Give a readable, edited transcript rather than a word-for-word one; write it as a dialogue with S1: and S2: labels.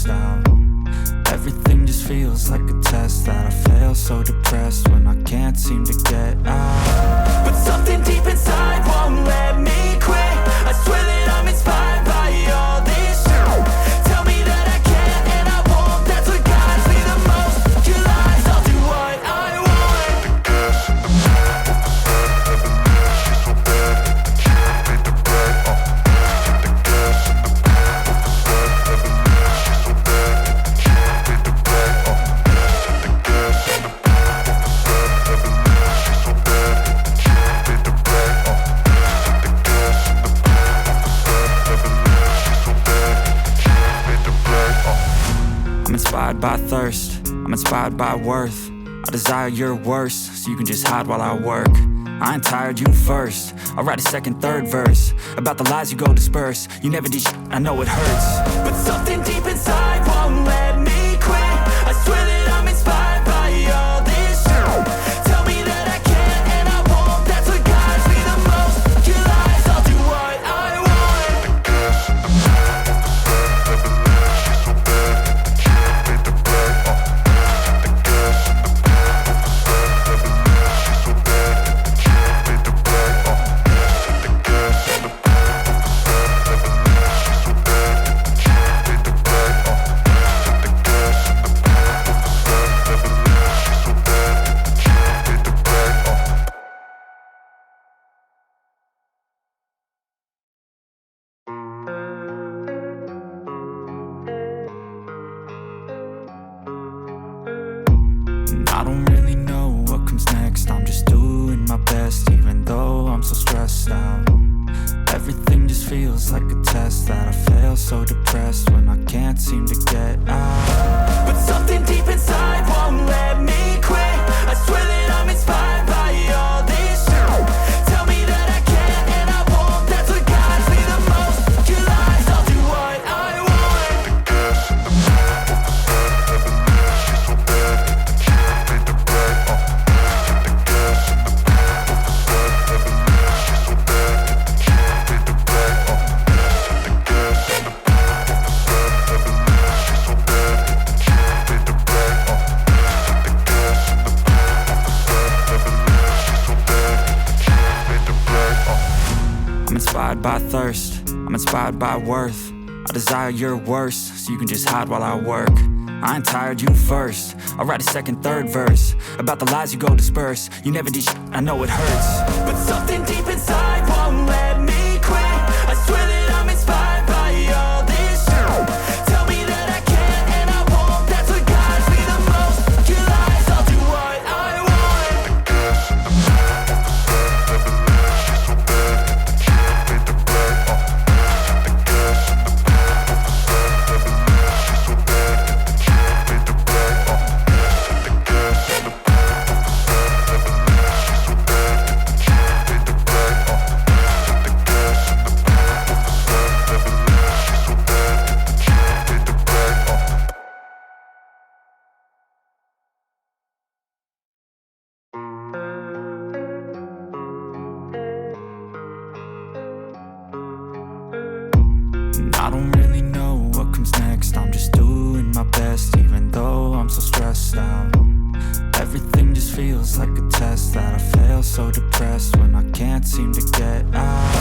S1: stressed out. Everything just feels like a test that I fail, so depressed when I can't seem to get out. But something deep inside won't let me quit. I swear that I'm inspired by all this shit. Tell me that I can and I won't, that's what guides me the most. Your lies, I'll do what I want. I'm inspired by thirst, I'm inspired by worth. I desire your worst, so you can just hide while I work. I ain't tired, you first. I'll write a second, third verse about the lies you go disperse. You never did shit, I know it hurts. But something deep inside won't let me quit. I swear that I'm inspired by all this shit. Tell me that I can and I won't, that's what guides me the most. Your lies, I'll do what I want. I don't really know what comes next. I'm just doing my best, even though I'm so stressed out. Everything just feels like a test that I fail, so depressed when I can't seem to get out. But something deep inside won't let me quit. I swear that I'm inspired by all this shit. Tell me that I can and I won't, that's what guides me the most. Your lies, I'll do what I want. I'm inspired by thirst, I'm inspired by worth. I desire your worst, so you can just hide while I work. I ain't tired, you first. I'll write a second, third verse about the lies you go disperse. You never did shit, I know it hurts. But something deep inside won't let me quit. I swear that I'm inspired by all this shit. Tell me that I can and I won't, that's what guides me the most. Your lies, I'll do what I want. I don't really know what comes next. I'm just doing my best, even though I'm so stressed out. Everything just feels like a test that I fail, so depressed when I can't seem to get out.